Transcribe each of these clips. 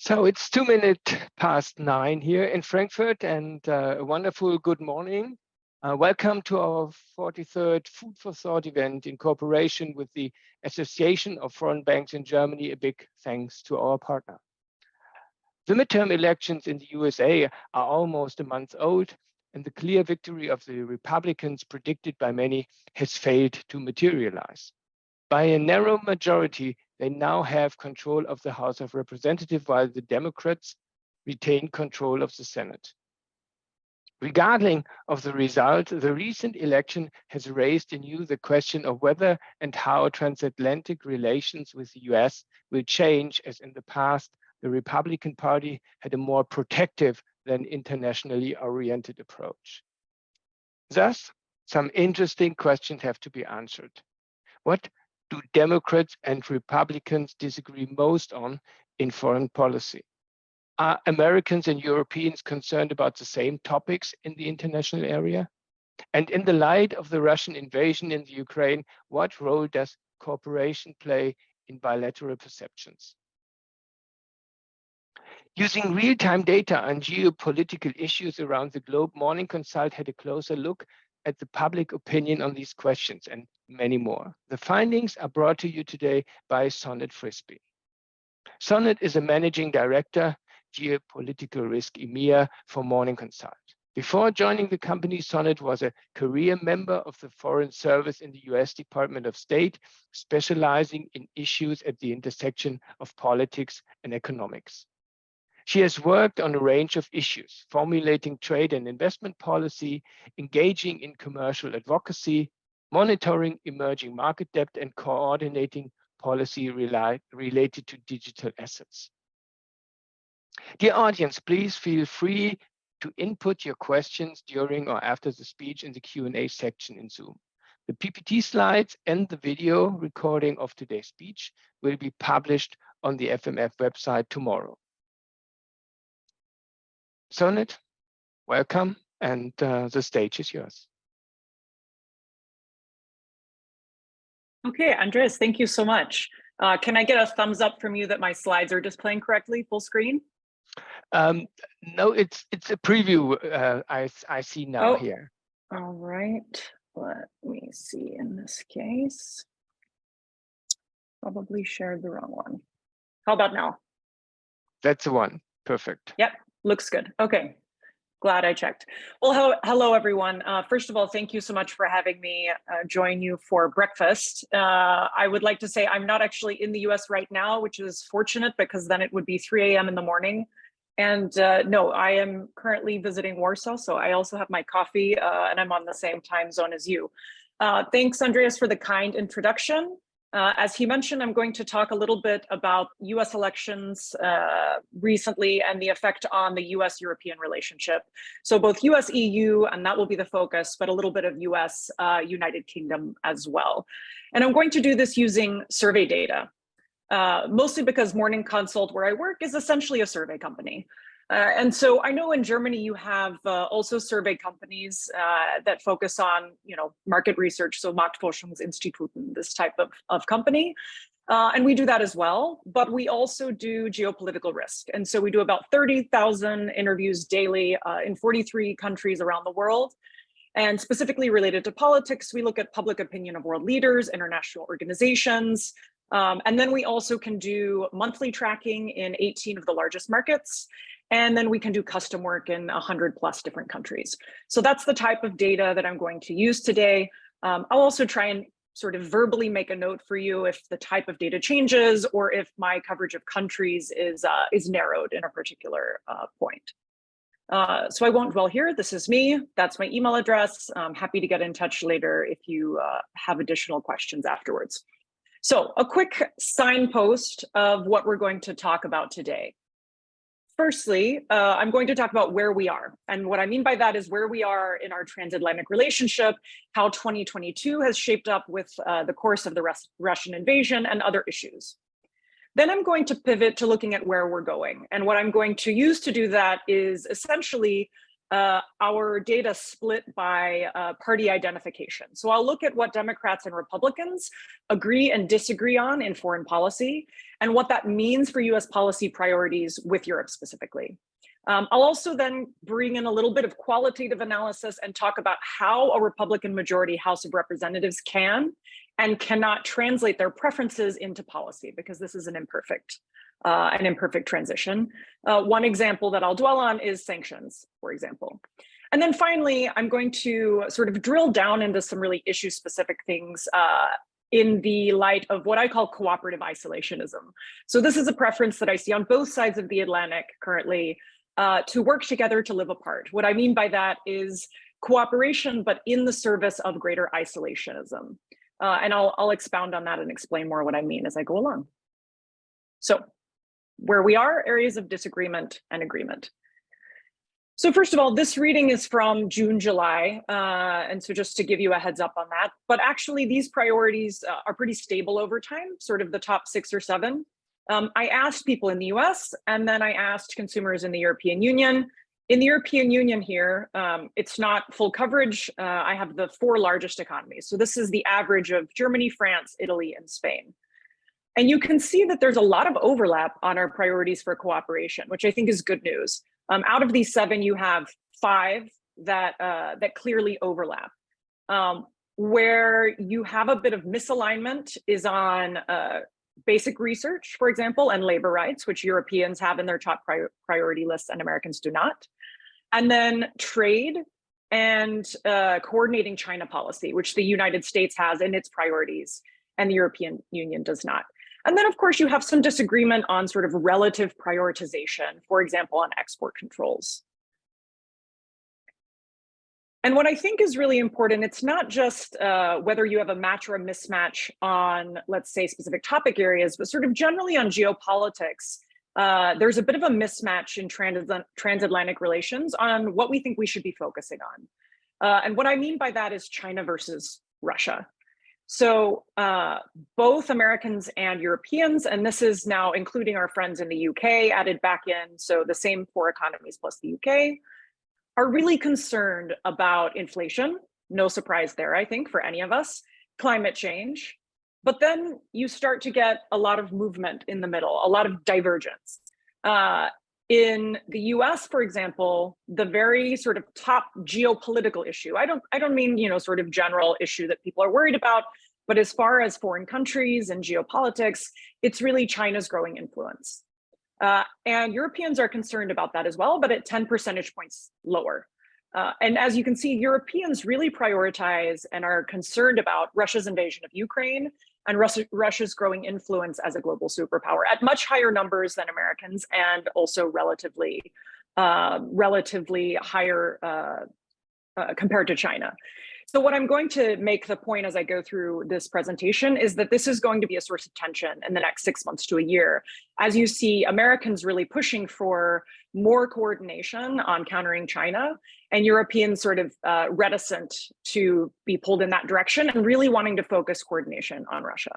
So it's 9:02 here in Frankfurt, and a wonderful good morning. Welcome to our 43rd Food for Thought event in cooperation with the Association of Foreign Banks in Germany. A big thanks to our partner. The midterm elections in the USA are almost a month old, and the clear victory of the Republicans predicted by many has failed to materialize. By a narrow majority, they now have control of the House of Representatives, while the Democrats retain control of the Senate. Regardless of the result, the recent election has raised anew the question of whether and how transatlantic relations with the US will change, as in the past, the Republican Party had a more protective than internationally oriented approach. Thus, some interesting questions have to be answered. What do Democrats and Republicans disagree most on in foreign policy? Are Americans and Europeans concerned about the same topics in the international area? And in the light of the Russian invasion in the Ukraine, what role does cooperation play in bilateral perceptions? Using real-time data on geopolitical issues around the globe, Morning Consult had a closer look at the public opinion on these questions and many more. The findings are brought to you today by Sonnet Frisbie. Sonnet is a managing director, Geopolitical Risk EMEA for Morning Consult. Before joining the company, Sonnet was a career member of the Foreign Service in the US Department of State, specializing in issues at the intersection of politics and economics. She has worked on a range of issues, formulating trade and investment policy, engaging in commercial advocacy, monitoring emerging market debt, and coordinating policy related to digital assets. Dear audience, please feel free to input your questions during or after the speech in the Q&A section in Zoom. The PPT slides and the video recording of today's speech will be published on the FMF website tomorrow. Sonnet, welcome, and the stage is yours. Okay, Andreas, thank you so much. Can I get a thumbs up from you that my slides are displaying correctly, full screen? No, it's a preview I see now here. All right, let me see in this case. Probably shared the wrong one. How about now? That's the one, perfect. Yep, looks good, okay. Glad I checked. Well, hello everyone. First of all, thank you so much for having me join you for breakfast. I would like to say I'm not actually in the US right now, which is fortunate because then it would be 3 a.m. in the morning. And no, I am currently visiting Warsaw, so I also have my coffee and I'm on the same time zone as you. Thanks, Andreas, for the kind introduction. As he mentioned, I'm going to talk a little bit about US elections recently and the effect on the US-European relationship. So both US-EU, and that will be the focus, but a little bit of US-United Kingdom as well. And I'm going to do this using survey data, mostly because Morning Consult, where I work, is essentially a survey company. And so I know in Germany you have also survey companies that focus on, market research, so Marktforschungsinstituten, this type of company. And we do that as well, but we also do geopolitical risk. And so we do about 30,000 interviews daily in 43 countries around the world. And specifically related to politics, we look at public opinion of world leaders, international organizations, and then we also can do monthly tracking in 18 of the largest markets. And then we can do custom work in 100+ different countries. So that's the type of data that I'm going to use today. I'll also try and sort of verbally make a note for you if the type of data changes or if my coverage of countries is narrowed in a particular point. So I won't dwell here. This is me. That's my email address. I'm happy to get in touch later if you have additional questions afterwards. So a quick signpost of what we're going to talk about today. Firstly, I'm going to talk about where we are. And what I mean by that is where we are in our transatlantic relationship, how 2022 has shaped up with the course of the Russian invasion and other issues. Then I'm going to pivot to looking at where we're going. And what I'm going to use to do that is essentially our data split by party identification. So I'll look at what Democrats and Republicans agree and disagree on in foreign policy, and what that means for US policy priorities with Europe specifically. I'll also then bring in a little bit of qualitative analysis and talk about how a Republican majority House of Representatives can and cannot translate their preferences into policy, because this is an imperfect transition. One example that I'll dwell on is sanctions, for example. And then finally, I'm going to sort of drill down into some really issue-specific things in the light of what I call cooperative isolationism. So this is a preference that I see on both sides of the Atlantic currently, to work together to live apart. What I mean by that is cooperation, but in the service of greater isolationism. And I'll expound on that and explain more what I mean as I go along. So where we are, areas of disagreement and agreement. So first of all, this reading is from June, July. And so just to give you a heads up on that, but actually these priorities are pretty stable over time, sort of the top 6 or 7. I asked people in the US, and then I asked consumers in the European Union. In the European Union here, it's not full coverage. I have the 4 largest economies. So this is the average of Germany, France, Italy, and Spain. And you can see that there's a lot of overlap on our priorities for cooperation, which I think is good news. Out of these 7, you have 5 that clearly overlap. Where you have a bit of misalignment is on basic research, for example, and labor rights, which Europeans have in their top priority lists and Americans do not. And then trade and coordinating China policy, which the United States has in its priorities and the European Union does not. And then, of course, you have some disagreement on sort of relative prioritization, for example, on export controls. And what I think is really important, it's not just whether you have a match or a mismatch on, let's say, specific topic areas, but sort of generally on geopolitics. There's a bit of a mismatch in transatlantic relations on what we think we should be focusing on. And what I mean by that is China versus Russia. So both Americans and Europeans, and this is now including our friends in the UK added back in, so the same 4 economies plus the UK, are really concerned about inflation. No surprise there, I think, for any of us. Climate change. But then you start to get a lot of movement in the middle, a lot of divergence. In the US, for example, the very sort of top geopolitical issue, I don't mean, sort of general issue that people are worried about, but as far as foreign countries and geopolitics, it's really China's growing influence. And Europeans are concerned about that as well, but at 10 percentage points lower. And as you can see, Europeans really prioritize and are concerned about Russia's invasion of Ukraine and Russia's growing influence as a global superpower at much higher numbers than Americans, and also relatively higher compared to China. So what I'm going to make the point as I go through this presentation is that this is going to be a source of tension in the next 6 months to a year. As you see, Americans really pushing for more coordination on countering China, and Europeans sort of reticent to be pulled in that direction and really wanting to focus coordination on Russia.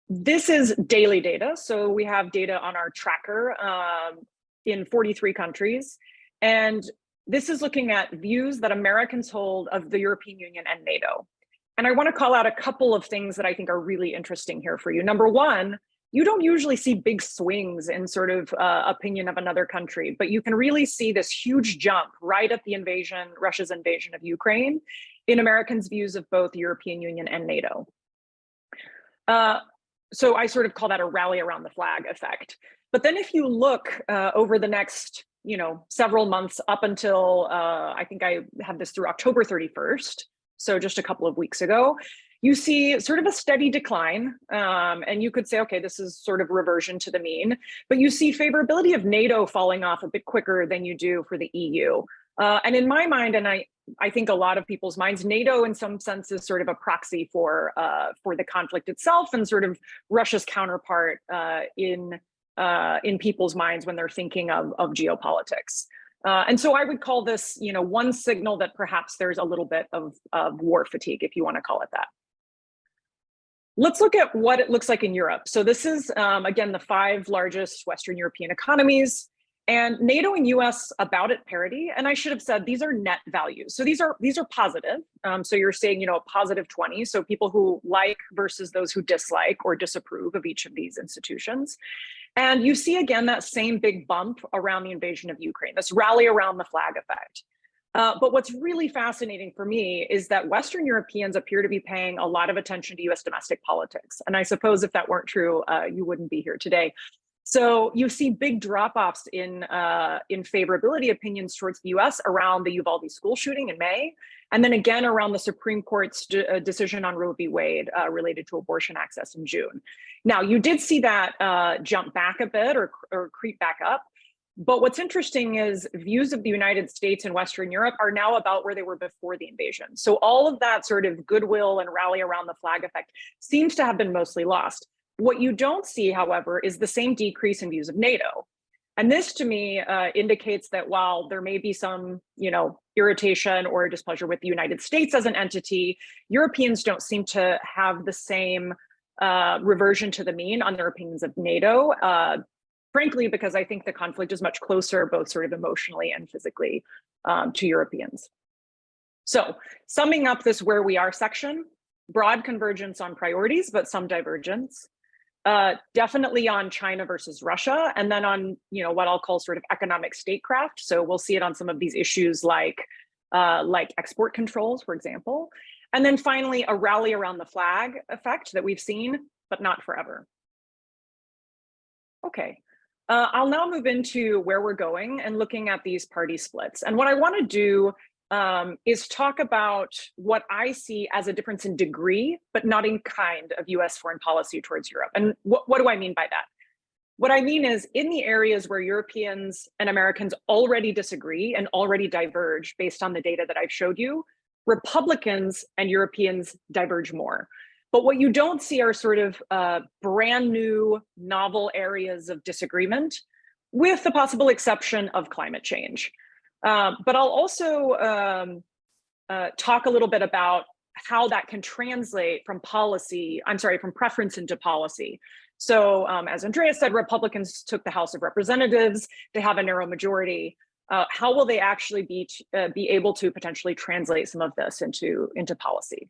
This is daily data. So we have data on our tracker in 43 countries. And this is looking at views that Americans hold of the European Union and NATO. And I want to call out a couple of things that I think are really interesting here for you. Number one, you don't usually see big swings in sort of opinion of another country, but you can really see this huge jump right at the invasion, Russia's invasion of Ukraine, in Americans' views of both the European Union and NATO. So I sort of call that a rally around the flag effect. But then if you look over the next several months up until, I think I have this through October 31st, so just a couple of weeks ago, you see sort of a steady decline. And you could say, okay, this is sort of reversion to the mean, but you see favorability of NATO falling off a bit quicker than you do for the EU. And in my mind, and I think a lot of people's minds, NATO in some sense is sort of a proxy for the conflict itself and sort of Russia's counterpart in people's minds when they're thinking of geopolitics. And so I would call this, one signal that perhaps there's a little bit of war fatigue, if you want to call it that. Let's look at what it looks like in Europe. So this is, again, the 5 largest Western European economies. And NATO and US about at parity. And I should have said, these are net values. So these are positive. So you're saying, a positive 20. So people who like versus those who dislike or disapprove of each of these institutions. And you see, again, that same big bump around the invasion of Ukraine, this rally around the flag effect. But what's really fascinating for me is that Western Europeans appear to be paying a lot of attention to US domestic politics. And I suppose if that weren't true, you wouldn't be here today. So you see big drop-offs in favorability opinions towards the US around the Uvalde school shooting in May, and then again around the Supreme Court's decision on Roe v. Wade related to abortion access in June. Now, you did see that jump back a bit or creep back up. But what's interesting is views of the United States and Western Europe are now about where they were before the invasion. So all of that sort of goodwill and rally around the flag effect seems to have been mostly lost. What you don't see, however, is the same decrease in views of NATO. And this to me indicates that while there may be some, irritation or displeasure with the United States as an entity, Europeans don't seem to have the same reversion to the mean on their opinions of NATO. Frankly, because I think the conflict is much closer, both sort of emotionally and physically, to Europeans. So summing up this where we are section, broad convergence on priorities, but some divergence. Definitely on China versus Russia, and then on what I'll call sort of economic statecraft. So we'll see it on some of these issues like export controls, for example. And then finally, a rally around the flag effect that we've seen, but not forever. Okay. I'll now move into where we're going and looking at these party splits. And what I want to do is talk about what I see as a difference in degree, but not in kind of US foreign policy towards Europe. And what do I mean by that? What I mean is in the areas where Europeans and Americans already disagree and already diverge based on the data that I've showed you, Republicans and Europeans diverge more. But what you don't see are sort of brand new, novel areas of disagreement, with the possible exception of climate change. But I'll also talk a little bit about how that can translate from preference into policy. So as Andrea said, Republicans took the House of Representatives. They have a narrow majority. How will they actually be able to potentially translate some of this into policy?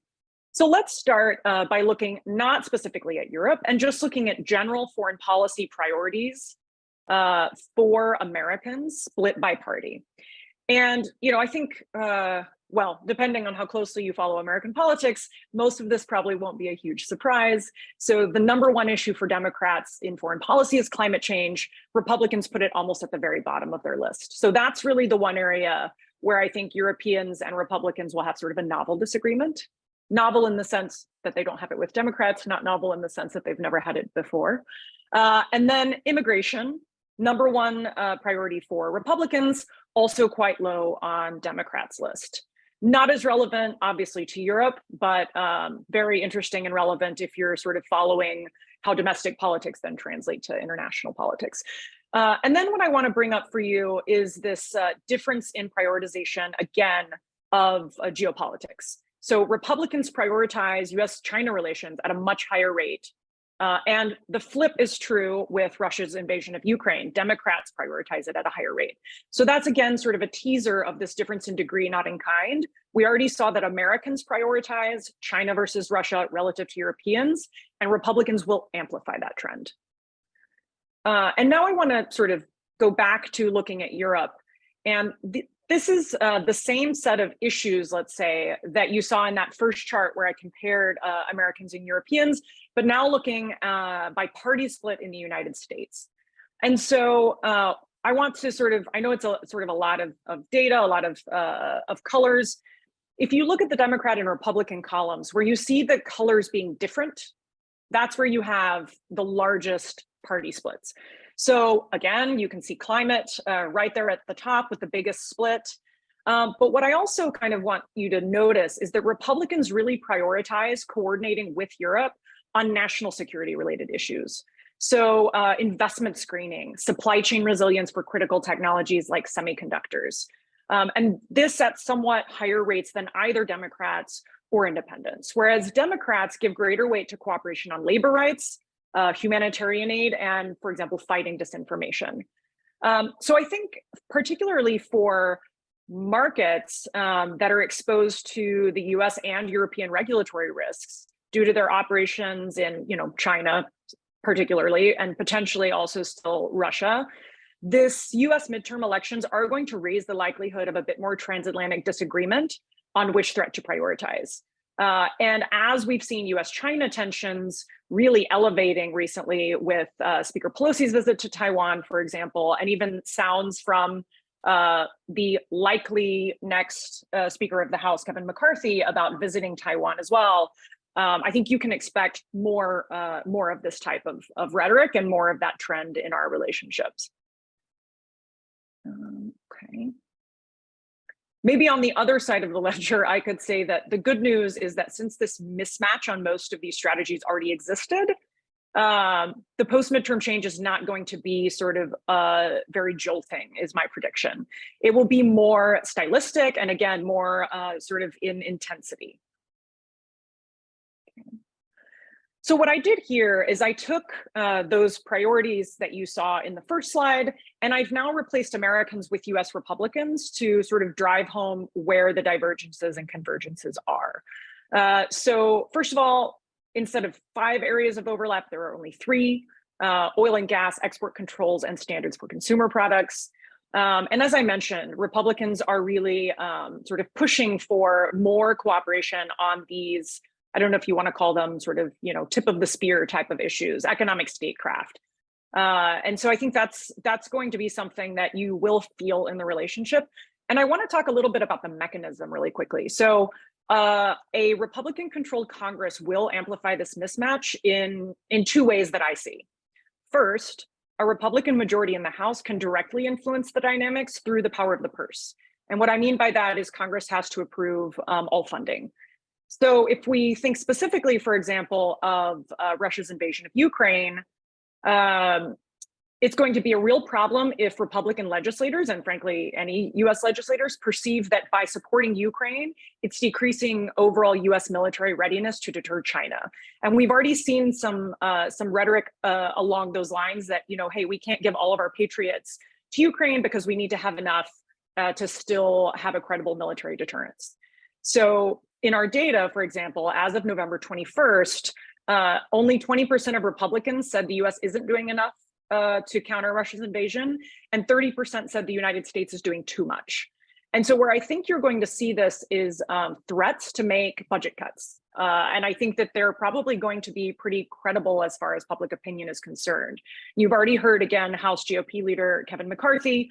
So let's start by looking not specifically at Europe and just looking at general foreign policy priorities for Americans split by party. And, I think, well, depending on how closely you follow American politics, most of this probably won't be a huge surprise. So the number one issue for Democrats in foreign policy is climate change. Republicans put it almost at the very bottom of their list. So that's really the one area where I think Europeans and Republicans will have sort of a novel disagreement. Novel in the sense that they don't have it with Democrats, not novel in the sense that they've never had it before. And then immigration, number one priority for Republicans, also quite low on Democrats' list. Not as relevant, obviously, to Europe, but very interesting and relevant if you're sort of following how domestic politics then translate to international politics. And then what I want to bring up for you is this difference in prioritization, again, of geopolitics. So Republicans prioritize US-China relations at a much higher rate. And the flip is true with Russia's invasion of Ukraine. Democrats prioritize it at a higher rate. So that's, again, sort of a teaser of this difference in degree, not in kind. We already saw that Americans prioritize China versus Russia relative to Europeans, and Republicans will amplify that trend. And now I want to sort of go back to looking at Europe. And this is the same set of issues, let's say, that you saw in that first chart where I compared Americans and Europeans, but now looking by party split in the United States. And so I want to sort of, I know it's sort of a lot of data, a lot of colors. If you look at the Democrat and Republican columns, where you see the colors being different, that's where you have the largest party splits. So again, you can see climate right there at the top with the biggest split. But what I also kind of want you to notice is that Republicans really prioritize coordinating with Europe on national security related issues. So investment screening, supply chain resilience for critical technologies like semiconductors. And this at somewhat higher rates than either Democrats or independents, whereas Democrats give greater weight to cooperation on labor rights, humanitarian aid, and, for example, fighting disinformation. So I think particularly for markets that are exposed to the US and European regulatory risks due to their operations in, China particularly, and potentially also still Russia, this US midterm elections are going to raise the likelihood of a bit more transatlantic disagreement on which threat to prioritize. And as we've seen US-China tensions really elevating recently with Speaker Pelosi's visit to Taiwan, for example, and even sounds from the likely next Speaker of the House, Kevin McCarthy, about visiting Taiwan as well, I think you can expect more of this type of rhetoric and more of that trend in our relationships. Okay. Maybe on the other side of the ledger, I could say that the good news is that since this mismatch on most of these strategies already existed, the post-midterm change is not going to be sort of very jolting, is my prediction. It will be more stylistic and again, more sort of in intensity. Okay. So what I did here is I took those priorities that you saw in the first slide, and I've now replaced Americans with US Republicans to sort of drive home where the divergences and convergences are. So first of all, instead of 5 areas of overlap, there are only 3: oil and gas, export controls, and standards for consumer products. And as I mentioned, Republicans are really sort of pushing for more cooperation on these, I don't know if you want to call them sort of, tip of the spear type of issues, economic statecraft. And so I think that's going to be something that you will feel in the relationship. And I want to talk a little bit about the mechanism really quickly. So a Republican-controlled Congress will amplify this mismatch in 2 ways that I see. First, a Republican majority in the House can directly influence the dynamics through the power of the purse. And what I mean by that is Congress has to approve all funding. So if we think specifically, for example, of Russia's invasion of Ukraine, it's going to be a real problem if Republican legislators, and frankly, any US legislators, perceive that by supporting Ukraine, it's decreasing overall US military readiness to deter China. And we've already seen some rhetoric along those lines that, hey, we can't give all of our patriots to Ukraine because we need to have enough to still have a credible military deterrence. So in our data, for example, as of November 21st, only 20% of Republicans said the US isn't doing enough to counter Russia's invasion, and 30% said the United States is doing too much. And so where I think you're going to see this is threats to make budget cuts. And I think that they're probably going to be pretty credible as far as public opinion is concerned. You've already heard, again, House GOP leader Kevin McCarthy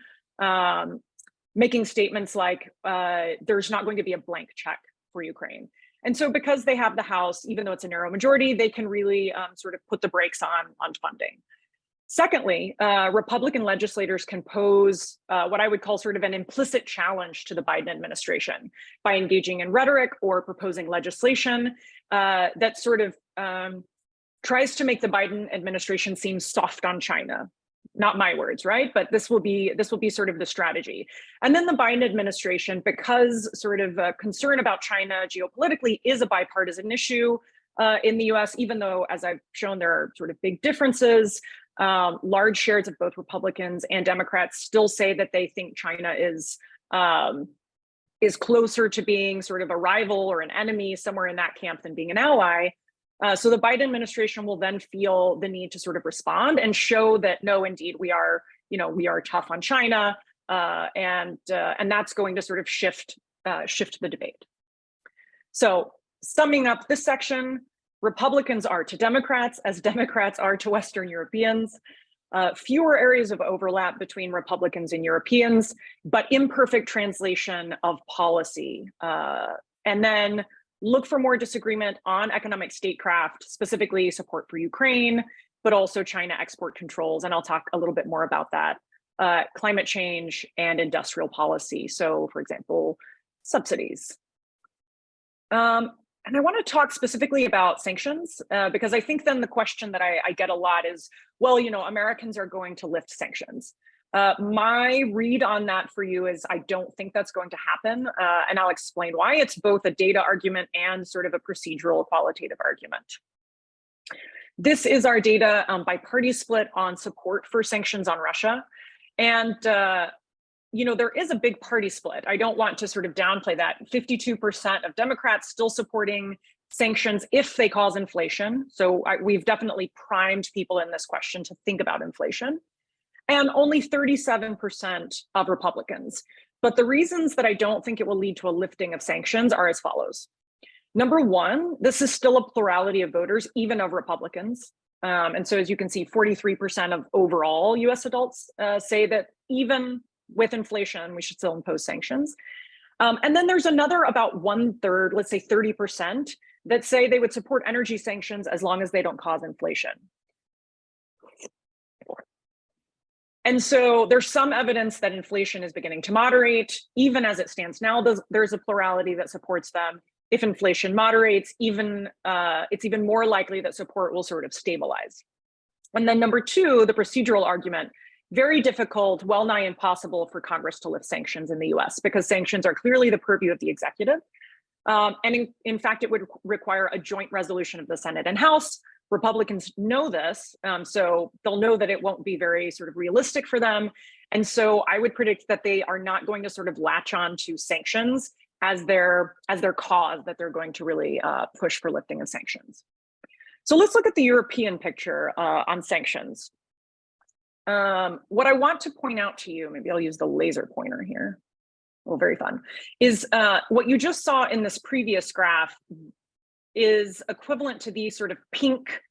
making statements like there's not going to be a blank check for Ukraine. And so because they have the House, even though it's a narrow majority, they can really sort of put the brakes on funding. Secondly, Republican legislators can pose what I would call sort of an implicit challenge to the Biden administration by engaging in rhetoric or proposing legislation that sort of tries to make the Biden administration seem soft on China. Not my words, right? But this will be sort of the strategy. And then the Biden administration, because sort of concern about China geopolitically is a bipartisan issue in the US, even though, as I've shown, there are sort of big differences. Large shares of both Republicans and Democrats still say that they think China is closer to being sort of a rival or an enemy somewhere in that camp than being an ally. So the Biden administration will then feel the need to sort of respond and show that no, indeed, we are tough on China, and that's going to sort of shift the debate. So summing up this section, Republicans are to Democrats as Democrats are to Western Europeans. Fewer areas of overlap between Republicans and Europeans, but imperfect translation of policy. And then look for more disagreement on economic statecraft, specifically support for Ukraine, but also China export controls. And I'll talk a little bit more about that. Climate change and industrial policy. So for example, subsidies. And I want to talk specifically about sanctions, because I think then the question that I get a lot is, well, Americans are going to lift sanctions. My read on that for you is I don't think that's going to happen. And I'll explain why. It's both a data argument and sort of a procedural qualitative argument. This is our data by party split on support for sanctions on Russia. And there is a big party split. I don't want to sort of downplay that. 52% of Democrats still supporting sanctions if they cause inflation. So we've definitely primed people in this question to think about inflation. And only 37% of Republicans. But the reasons that I don't think it will lead to a lifting of sanctions are as follows. Number one, this is still a plurality of voters, even of Republicans. And so as you can see, 43% of overall US adults say that even with inflation, we should still impose sanctions. And then there's another about 1/3, let's say 30%, that say they would support energy sanctions as long as they don't cause inflation. And so there's some evidence that inflation is beginning to moderate. Even as it stands now, there's a plurality that supports them. If inflation moderates, it's even more likely that support will sort of stabilize. And then number two, the procedural argument. Very difficult, well nigh impossible for Congress to lift sanctions in the US because sanctions are clearly the purview of the executive. And in fact, it would require a joint resolution of the Senate and House. Republicans know this, so they'll know that it won't be very sort of realistic for them. And so I would predict that they are not going to sort of latch on to sanctions as their cause that they're going to really push for lifting of sanctions. So let's look at the European picture on sanctions. What I want to point out to you, maybe I'll use the laser pointer here. Well, very fun, is what you just saw in this previous graph is equivalent to these sort of pink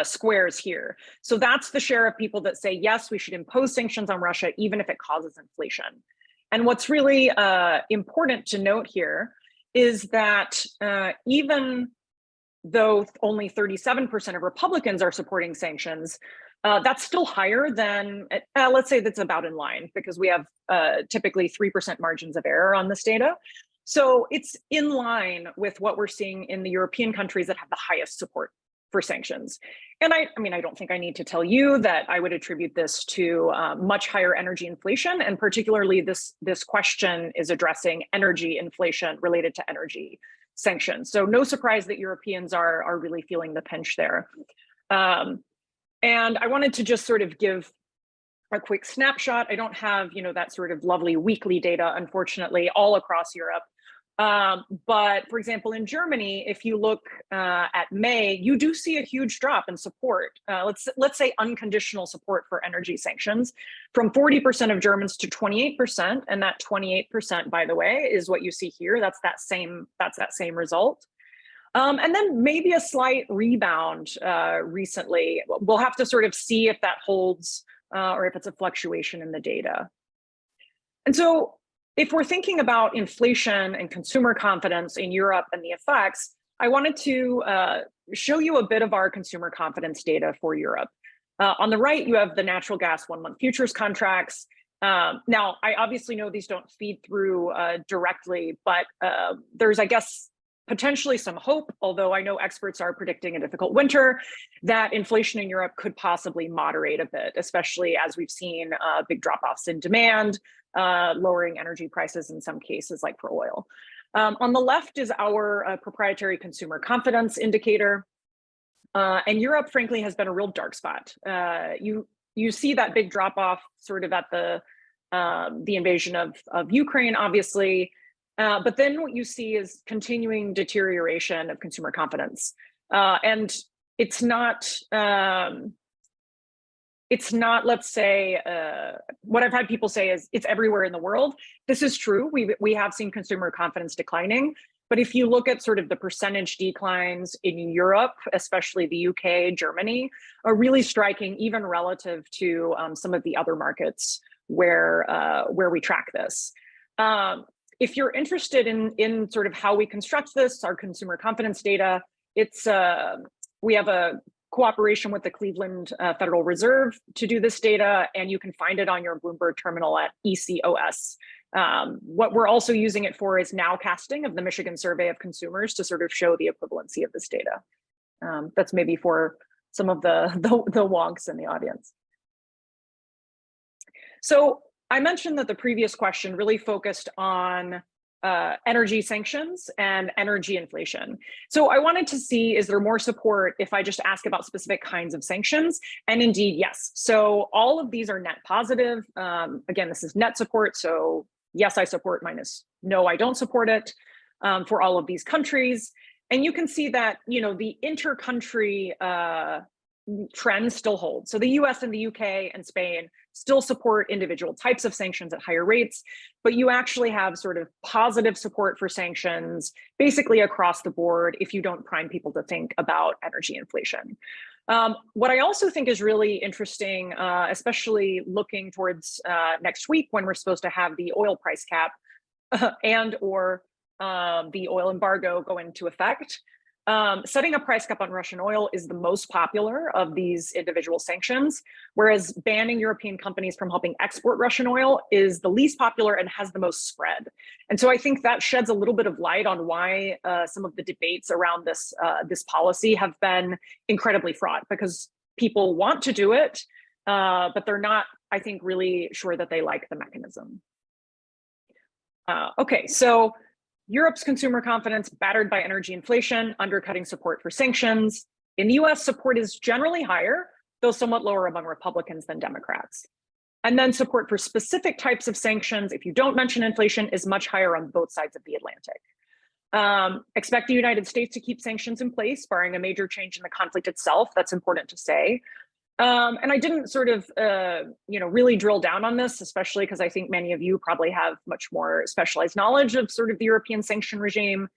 squares here. So that's the share of people that say, yes, we should impose sanctions on Russia, even if it causes inflation. And what's really important to note here is that even though only 37% of Republicans are supporting sanctions, that's still higher than, let's say that's about in line, because we have typically 3% margins of error on this data. So it's in line with what we're seeing in the European countries that have the highest support for sanctions. And I mean, I don't think I need to tell you that I would attribute this to much higher energy inflation, and particularly this question is addressing energy inflation related to energy sanctions. So no surprise that Europeans are really feeling the pinch there. And I wanted to just sort of give a quick snapshot. I don't have, that sort of lovely weekly data, unfortunately, all across Europe. But for example, in Germany, if you look at May, you do see a huge drop in support. Let's say unconditional support for energy sanctions from 40% of Germans to 28%. And that 28%, by the way, is what you see here. That's that same result. And then maybe a slight rebound recently. We'll have to sort of see if that holds or if it's a fluctuation in the data. And so if we're thinking about inflation and consumer confidence in Europe and the effects, I wanted to show you a bit of our consumer confidence data for Europe. On the right, you have the natural gas 1-month futures contracts. Now, I obviously know these don't feed through directly, but there's, I guess, potentially some hope, although I know experts are predicting a difficult winter, that inflation in Europe could possibly moderate a bit, especially as we've seen big drop-offs in demand, lowering energy prices in some cases, like for oil. On the left is our proprietary consumer confidence indicator. And Europe, frankly, has been a real dark spot. You see that big drop-off sort of at the invasion of Ukraine, obviously. But then what you see is continuing deterioration of consumer confidence. And it's not, let's say, what I've had people say is it's everywhere in the world. This is true. We have seen consumer confidence declining. But if you look at sort of the percentage declines in Europe, especially the UK, Germany, are really striking, even relative to some of the other markets where we track this. If you're interested in sort of how we construct this, our consumer confidence data, we have a cooperation with the Cleveland Federal Reserve to do this data, and you can find it on your Bloomberg terminal at ECOS. What we're also using it for is nowcasting of the Michigan Survey of Consumers to sort of show the equivalency of this data. That's maybe for some of the wonks in the audience. So I mentioned that the previous question really focused on energy sanctions and energy inflation. So I wanted to see, is there more support if I just ask about specific kinds of sanctions? And indeed, yes. So all of these are net positive. Again, this is net support. So yes, I support minus no, I don't support it for all of these countries. And you can see that, you know, the inter-country trends still hold. So the US and the UK and Spain still support individual types of sanctions at higher rates, but you actually have sort of positive support for sanctions basically across the board if you don't prime people to think about energy inflation. What I also think is really interesting, especially looking towards next week when we're supposed to have the oil price cap and or the oil embargo go into effect. Setting a price cap on Russian oil is the most popular of these individual sanctions, whereas banning European companies from helping export Russian oil is the least popular and has the most spread. And so I think that sheds a little bit of light on why some of the debates around this, this policy have been incredibly fraught, because people want to do it, but they're not, I think, really sure that they like the mechanism. Okay, so Europe's consumer confidence battered by energy inflation, undercutting support for sanctions. In the US, support is generally higher, though somewhat lower among Republicans than Democrats. And then support for specific types of sanctions, if you don't mention inflation, is much higher on both sides of the Atlantic. Expect the United States to keep sanctions in place, barring a major change in the conflict itself. That's important to say. And I didn't sort of, really drill down on this, especially because I think many of you probably have much more specialized knowledge of sort of the European sanction regime.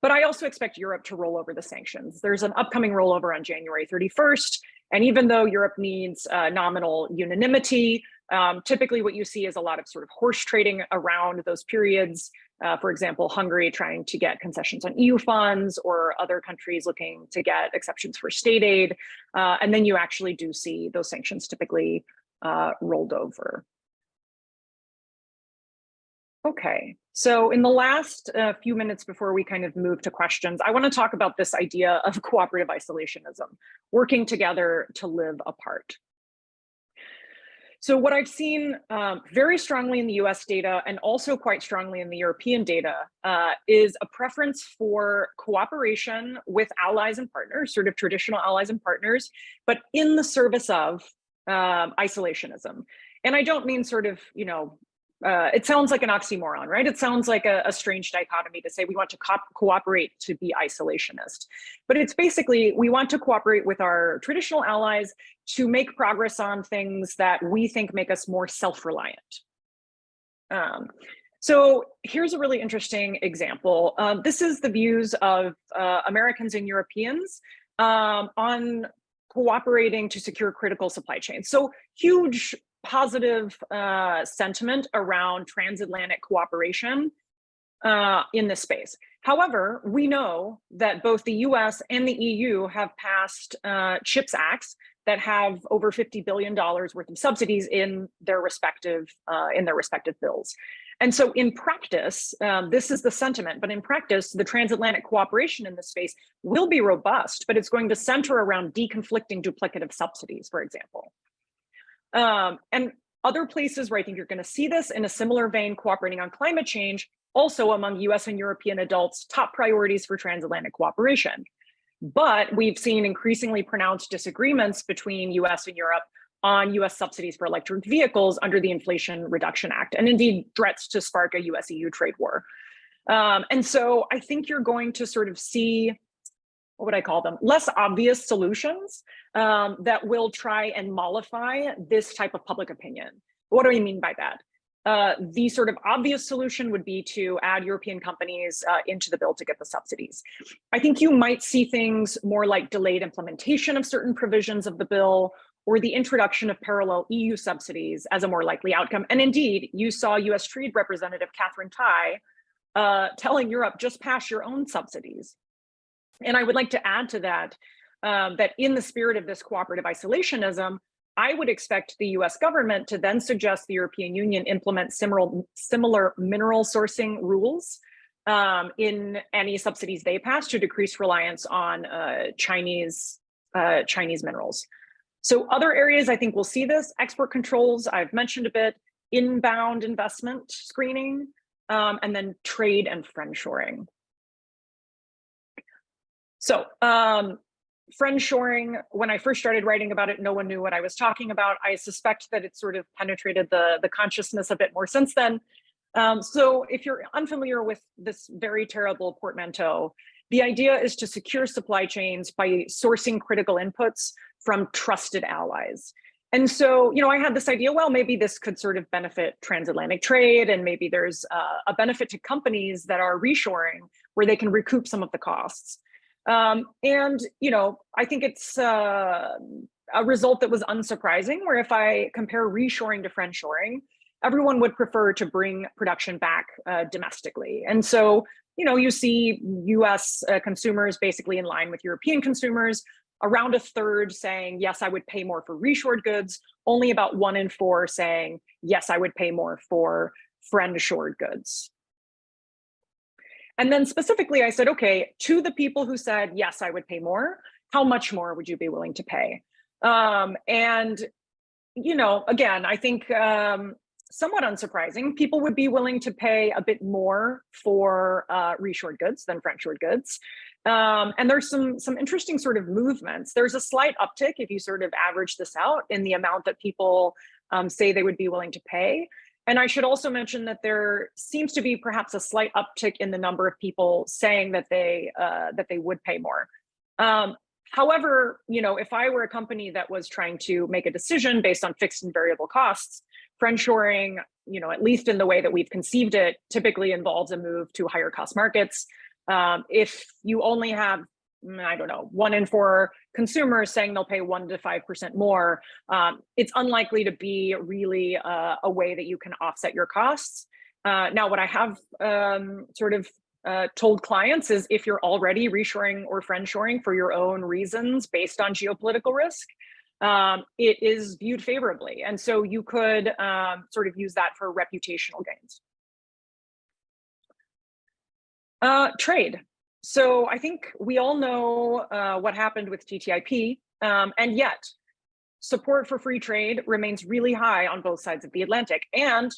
But I also expect Europe to roll over the sanctions. There's an upcoming rollover on January 31st. And even though Europe needs nominal unanimity, typically what you see is a lot of sort of horse trading around those periods. For example, Hungary trying to get concessions on EU funds, or other countries looking to get exceptions for state aid. And then you actually do see those sanctions typically rolled over. Okay, so in the last few minutes before we kind of move to questions, I want to talk about this idea of cooperative isolationism, working together to live apart. So what I've seen very strongly in the US data, and also quite strongly in the European data, is a preference for cooperation with allies and partners, sort of traditional allies and partners, but in the service of isolationism. And I don't mean sort of, it sounds like an oxymoron, right? It sounds like a strange dichotomy to say we want to cooperate to be isolationist. But it's basically, we want to cooperate with our traditional allies to make progress on things that we think make us more self-reliant. So here's a really interesting example. This is the views of Americans and Europeans on cooperating to secure critical supply chains. So huge positive sentiment around transatlantic cooperation in this space. However, we know that both the US and the EU have passed CHIPS Acts that have over $50 billion worth of subsidies in their respective bills. And so in practice, this is the sentiment, but in practice, the transatlantic cooperation in this space will be robust, but it's going to center around deconflicting duplicative subsidies, for example. And other places where I think you're going to see this in a similar vein, cooperating on climate change, also among US and European adults, top priorities for transatlantic cooperation. But we've seen increasingly pronounced disagreements between US and Europe on US subsidies for electric vehicles under the Inflation Reduction Act, and indeed threats to spark a US-EU trade war. And so I think you're going to sort of see, what would I call them, less obvious solutions that will try and mollify this type of public opinion. What do I mean by that? The sort of obvious solution would be to add European companies into the bill to get the subsidies. I think you might see things more like delayed implementation of certain provisions of the bill, or the introduction of parallel EU subsidies as a more likely outcome. And indeed, you saw US Trade Representative Catherine Tai telling Europe, just pass your own subsidies. And I would like to add to that, that in the spirit of this cooperative isolationism, I would expect the US government to then suggest the European Union implement similar mineral sourcing rules in any subsidies they pass to decrease reliance on Chinese minerals. So other areas I think we'll see this, export controls, I've mentioned a bit, inbound investment screening, and then trade and friendshoring. So friendshoring, when I first started writing about it, no one knew what I was talking about. I suspect that it sort of penetrated the consciousness a bit more since then. So if you're unfamiliar with this very terrible portmanteau, the idea is to secure supply chains by sourcing critical inputs from trusted allies. And so, you know, I had this idea, well, maybe this could sort of benefit transatlantic trade, and maybe there's a benefit to companies that are reshoring where they can recoup some of the costs. And, you know, I think it's a result that was unsurprising, where if I compare reshoring to friendshoring, everyone would prefer to bring production back domestically. And so, you know, you see US consumers basically in line with European consumers, around a third saying, yes, I would pay more for reshored goods, only about 1 in 4 saying, yes, I would pay more for friend-shored goods. And then specifically, I said, okay, to the people who said, yes, I would pay more, how much more would you be willing to pay? And, you know, again, I think somewhat unsurprising, people would be willing to pay a bit more for reshored goods than friend-shored goods. And there's some interesting sort of movements. There's a slight uptick if you sort of average this out in the amount that people say they would be willing to pay. And I should also mention that there seems to be perhaps a slight uptick in the number of people saying that they would pay more. However, you know, if I were a company that was trying to make a decision based on fixed and variable costs, friendshoring, you know, at least in the way that we've conceived it, typically involves a move to higher cost markets. If you only have, I don't know, 1 in 4 consumers saying they'll pay 1 to 5% more, it's unlikely to be really a way that you can offset your costs. Now, what I have told clients is, if you're already reshoring or friendshoring for your own reasons based on geopolitical risk, it is viewed favorably. And so you could sort of use that for reputational gains. Trade. So I think we all know what happened with TTIP, and yet support for free trade remains really high on both sides of the Atlantic, and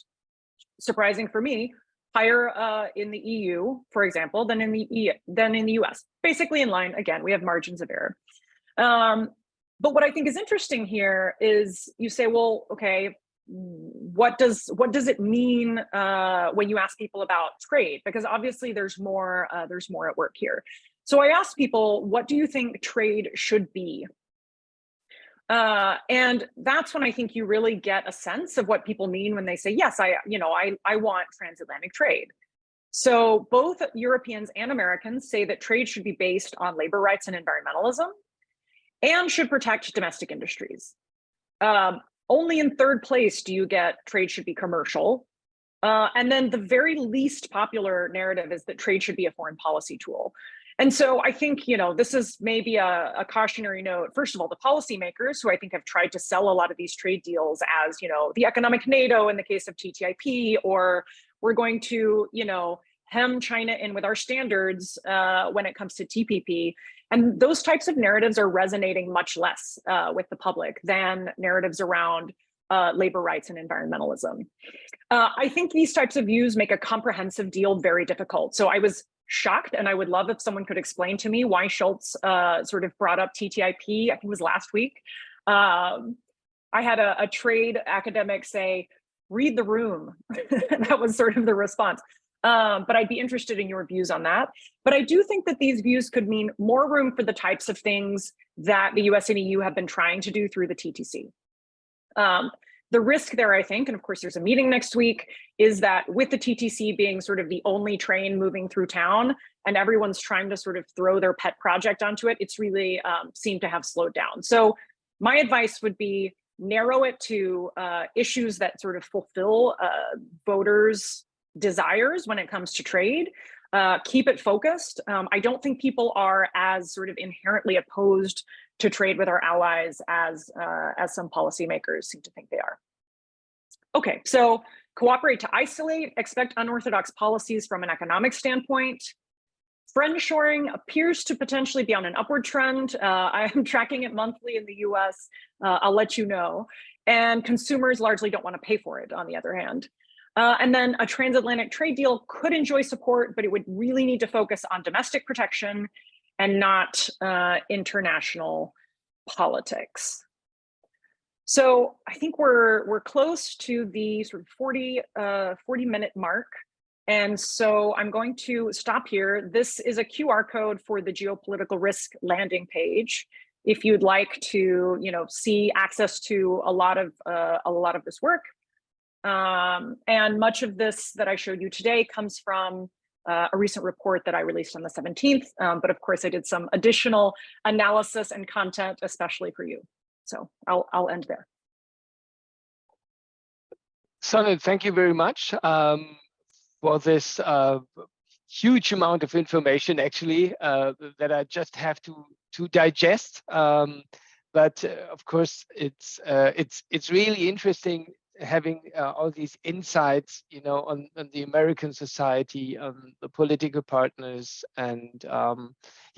surprising for me, higher in the EU, for example, than in the US. Basically in line. Again, we have margins of error. But what I think is interesting here is you say, well, okay, what does it mean when you ask people about trade? Because obviously there's more at work here. So I asked people, what do you think trade should be? And that's when I think you really get a sense of what people mean when they say, yes, I want transatlantic trade. So both Europeans and Americans say that trade should be based on labor rights and environmentalism, and should protect domestic industries. Only in third place do you get trade should be commercial. And then the very least popular narrative is that trade should be a foreign policy tool. And so I think, you know, this is maybe a cautionary note. First of all, the policymakers, who I think have tried to sell a lot of these trade deals as, you know, the economic NATO in the case of TTIP, or we're going to, you know, hem China in with our standards when it comes to TPP. And those types of narratives are resonating much less with the public than narratives around labor rights and environmentalism. I think these types of views make a comprehensive deal very difficult. So I was shocked, and I would love if someone could explain to me why Schultz sort of brought up TTIP, I think it was last week. I had a trade academic say, read the room. That was sort of the response. But I'd be interested in your views on that. But I do think that these views could mean more room for the types of things that the US and EU have been trying to do through the TTC. The risk there, I think, and of course there's a meeting next week, is that with the TTC being sort of the only train moving through town and everyone's trying to sort of throw their pet project onto it, it's really seemed to have slowed down. So my advice would be narrow it to issues that sort of fulfill voters' desires when it comes to trade. Keep it focused. I don't think people are as sort of inherently opposed to trade with our allies as some policymakers seem to think they are. Okay, so cooperate to isolate, expect unorthodox policies from an economic standpoint. Friendshoring appears to potentially be on an upward trend. I am tracking it monthly in the US. I'll let you know. And consumers largely don't want to pay for it, on the other hand. And then a transatlantic trade deal could enjoy support, but it would really need to focus on domestic protection and not international politics. So I think we're close to the sort of 40-minute mark. And so I'm going to stop here. This is a QR code for the geopolitical risk landing page. If you'd like to, see access to a lot of this work. And much of this that I showed you today comes from a recent report that I released on the 17th. But of course, I did some additional analysis and content, especially for you. So I'll end there. Sonnet, thank you very much for this huge amount of information, actually, that I just have to digest. But of course, it's really interesting having all these insights, on the American society, on the political partners, and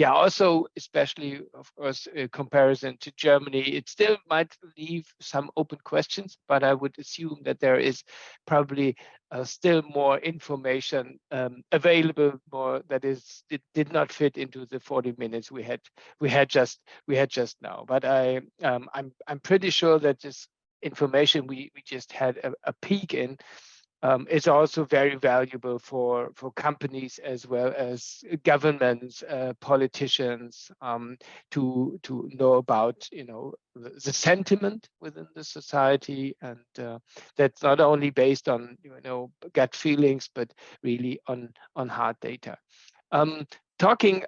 also especially, of course, comparison to Germany. It still might leave some open questions, but I would assume that there is probably still more information available, more that it did not fit into the 40 minutes we had just now. But I'm pretty sure that this information we just had a peek in is also very valuable for companies as well as governments, politicians, to know about the sentiment within the society, and that's not only based on gut feelings, but really on hard data. Talking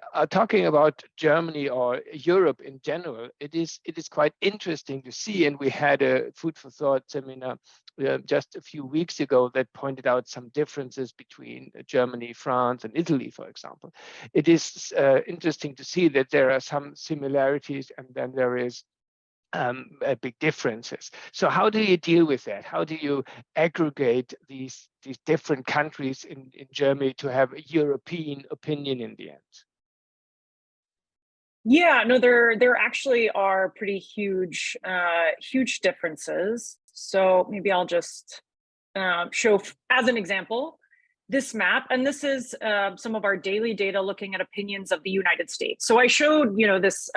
about Germany or Europe in general, it is quite interesting to see, and we had a Food for Thought seminar just a few weeks ago that pointed out some differences between Germany, France, and Italy, for example. It is interesting to see that there are some similarities, and then there is big differences. So how do you deal with that? How do you aggregate these different countries in Germany to have a European opinion in the end? Yeah, no, there actually are pretty huge differences. So maybe I'll just show as an example this map, and this is some of our daily data looking at opinions of the United States. So I showed this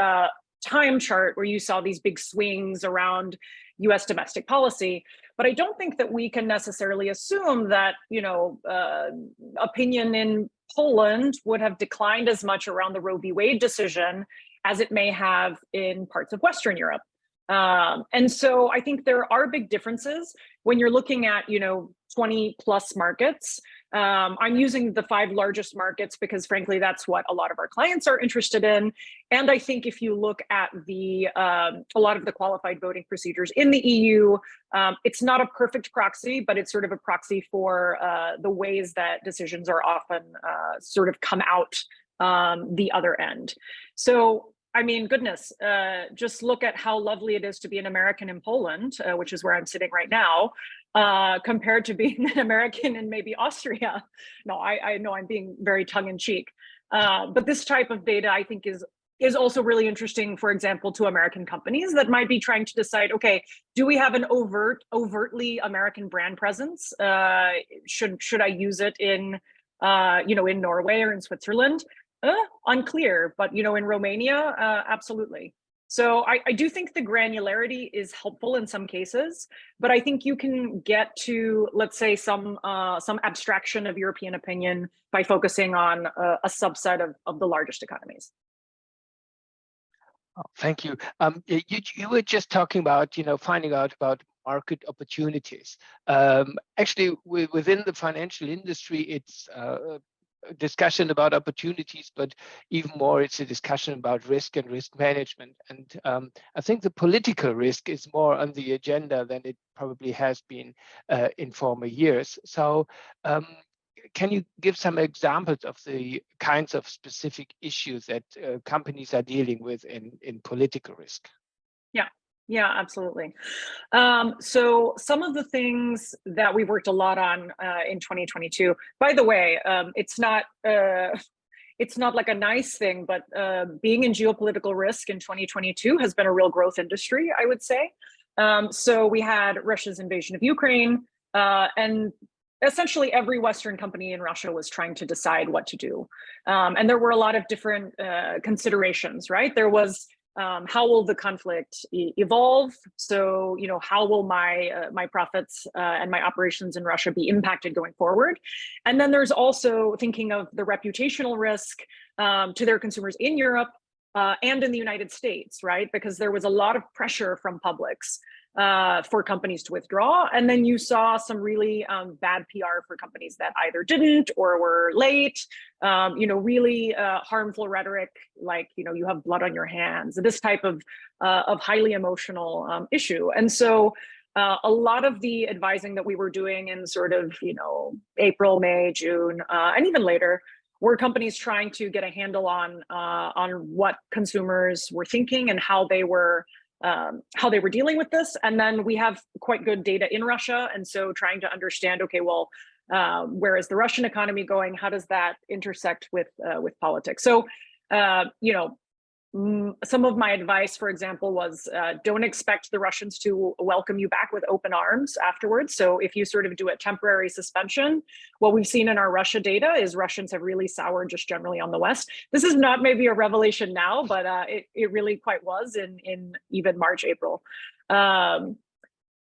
time chart where you saw these big swings around US domestic policy, but I don't think that we can necessarily assume that opinion in Poland would have declined as much around the Roe v. Wade decision as it may have in parts of Western Europe. And so I think there are big differences when you're looking at 20 plus markets. I'm using the 5 largest markets because frankly, that's what a lot of our clients are interested in. And I think if you look at a lot of the qualified voting procedures in the EU, it's not a perfect proxy, but it's sort of a proxy for the ways that decisions are often sort of come out the other end. So, I mean, goodness, just look at how lovely it is to be an American in Poland, which is where I'm sitting right now, compared to being an American in maybe Austria. No, I know I'm being very tongue-in-cheek. But this type of data, I think, is also really interesting, for example, to American companies that might be trying to decide, okay, do we have an overtly American brand presence? Should I use it in Norway or in Switzerland? Unclear, but in Romania, absolutely. So I do think the granularity is helpful in some cases, but I think you can get to, let's say, some abstraction of European opinion by focusing on a subset of the largest economies. Oh, thank you. You were just talking about finding out about market opportunities. Actually, within the financial industry, it's discussion about opportunities, but even more, it's a discussion about risk and risk management. And I think the political risk is more on the agenda than it probably has been in former years. So can you give some examples of the kinds of specific issues that companies are dealing with in political risk? Yeah, absolutely. So some of the things that we worked a lot on in 2022, by the way, it's not like a nice thing, but being in geopolitical risk in 2022 has been a real growth industry, I would say. So we had Russia's invasion of Ukraine, and essentially every Western company in Russia was trying to decide what to do. And there were a lot of different considerations, right? There was how will the conflict evolve? So, you know, how will my profits and my operations in Russia be impacted going forward? And then there's also thinking of the reputational risk to their consumers in Europe and in the United States, right? Because there was a lot of pressure from publics for companies to withdraw. And then you saw some really bad PR for companies that either didn't or were late, you know, really harmful rhetoric, like, you know, you have blood on your hands, this type of highly emotional issue. And so a lot of the advising that we were doing in sort of, you know, April, May, June, and even later, were companies trying to get a handle on what consumers were thinking and how they were dealing with this. And then we have quite good data in Russia. And so trying to understand, okay, well, where is the Russian economy going? How does that intersect with politics? So, you know, some of my advice, for example, was don't expect the Russians to welcome you back with open arms afterwards. So if you sort of do a temporary suspension, what we've seen in our Russia data is Russians have really soured just generally on the West. This is not maybe a revelation now, but it really quite was in even March, April.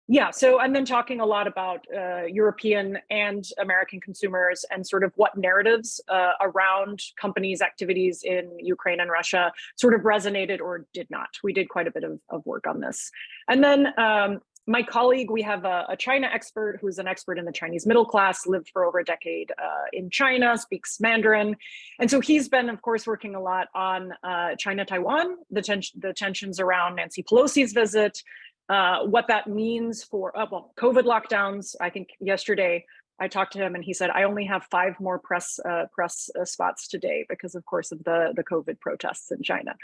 Yeah, so and then talking a lot about European and American consumers and sort of what narratives around companies' activities in Ukraine and Russia sort of resonated or did not. We did quite a bit of work on this. And then my colleague, we have a China expert who's an expert in the Chinese middle class, lived for over a decade in China, speaks Mandarin. And so he's been, of course, working a lot on China-Taiwan, the tensions around Nancy Pelosi's visit, what that means for well, COVID lockdowns. I think yesterday I talked to him and he said, I only have 5 more press spots today because, of course, of the COVID protests in China.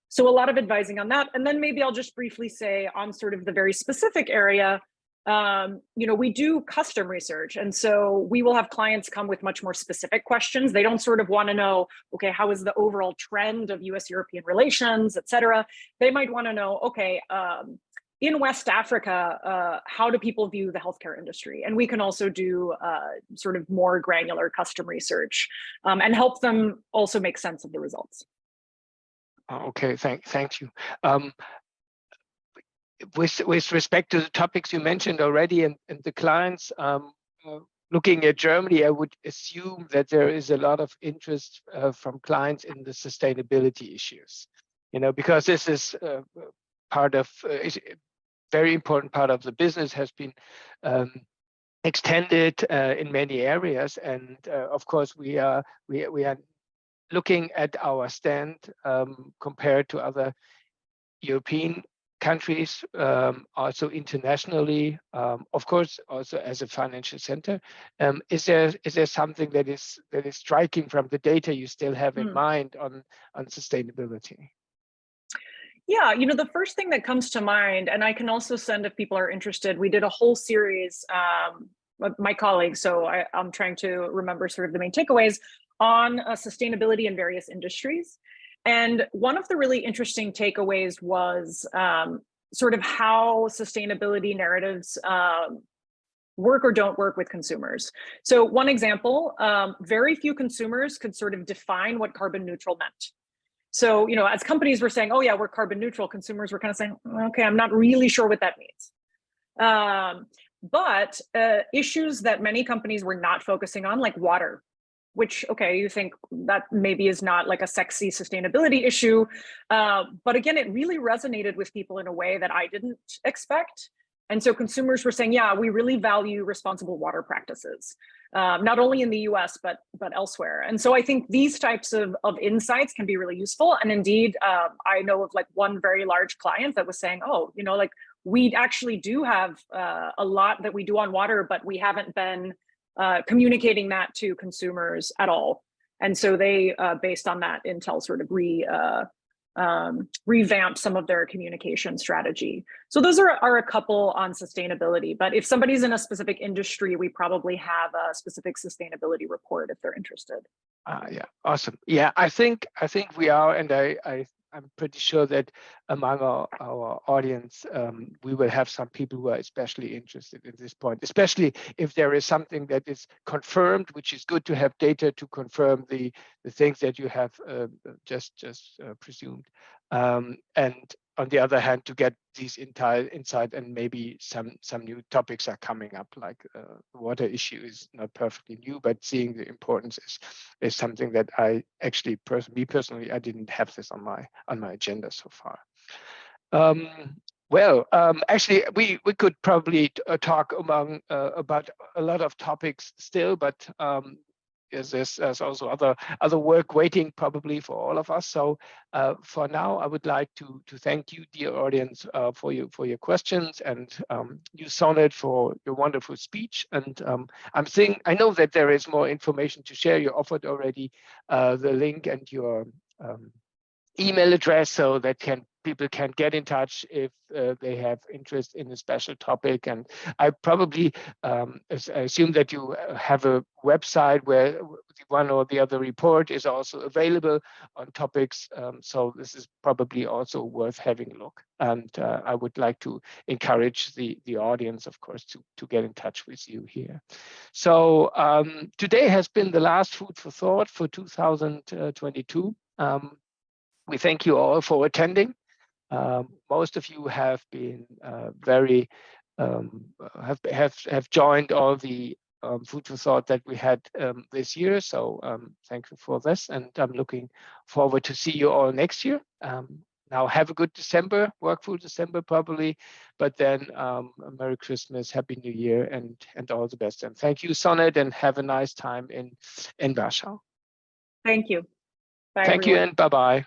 So a lot of advising on that. And then maybe I'll just briefly say on sort of the very specific area, you know, we do custom research. And so we will have clients come with much more specific questions. They don't sort of want to know, okay, how is the overall trend of US-European relations, et cetera. They might want to know, okay, in West Africa, how do people view the healthcare industry? And we can also do sort of more granular custom research and help them also make sense of the results. Okay, thank you. With respect to the topics you mentioned already and the clients, looking at Germany, I would assume that there is a lot of interest from clients in the sustainability issues, you know, because this is part of, very important part of the business, has been extended in many areas. And of course, we are looking at our stand compared to other European countries, also internationally, of course, also as a financial center. Is there something that is striking from the data you still have in mind on sustainability? Yeah, you know, the first thing that comes to mind, and I can also send if people are interested, we did a whole series with my colleagues, so I'm trying to remember sort of the main takeaways on sustainability in various industries. And one of the really interesting takeaways was sort of how sustainability narratives work or don't work with consumers. So one example, very few consumers could sort of define what carbon neutral meant. So, you know, as companies were saying, oh yeah, we're carbon neutral, consumers were kind of saying, okay, I'm not really sure what that means. But issues that many companies were not focusing on, like water, which, okay, you think that maybe is not like a sexy sustainability issue. But again, it really resonated with people in a way that I didn't expect. And so consumers were saying, yeah, we really value responsible water practices, not only in the US, but elsewhere. And so I think these types of insights can be really useful. And indeed, I know of like one very large client that was saying, oh, you know, like we actually do have a lot that we do on water, but we haven't been communicating that to consumers at all. And so they, based on that intel, sort of revamped some of their communication strategy. So those are a couple on sustainability, but if somebody's in a specific industry, we probably have a specific sustainability report if they're interested. Yeah, awesome. Yeah, I think we are, and I I'm pretty sure that among our audience, we will have some people who are especially interested in this point, especially if there is something that is confirmed, which is good to have data to confirm the things that you have just presumed. And on the other hand, to get these entire insight, and maybe some new topics are coming up, like the water issue is not perfectly new, but seeing the importance is something that I actually personally I didn't have this on my agenda so far. Actually, we could probably talk about a lot of topics still, but there's also other work waiting probably for all of us. So for now, I would like to thank you, dear audience, for your questions, and you, Sonnet, for your wonderful speech. And I know that there is more information to share. You offered already the link and your email address, so that people can get in touch if they have interest in a special topic. And I probably I assume that you have a website where one or the other report is also available on topics. So this is probably also worth having a look. And I would like to encourage the audience, of course, to get in touch with you here. So today has been the last Food for Thought for 2022. We thank you all for attending. Most of you have been very have joined all the Food for Thought that we had this year. So thank you for this, and I'm looking forward to see you all next year. Now have a good December, workful December probably, but then Merry Christmas, Happy New Year, and all the best. And thank you, Sonnet, and have a nice time in Warsaw. Thank you. Bye, Thank you, everyone. and bye-bye.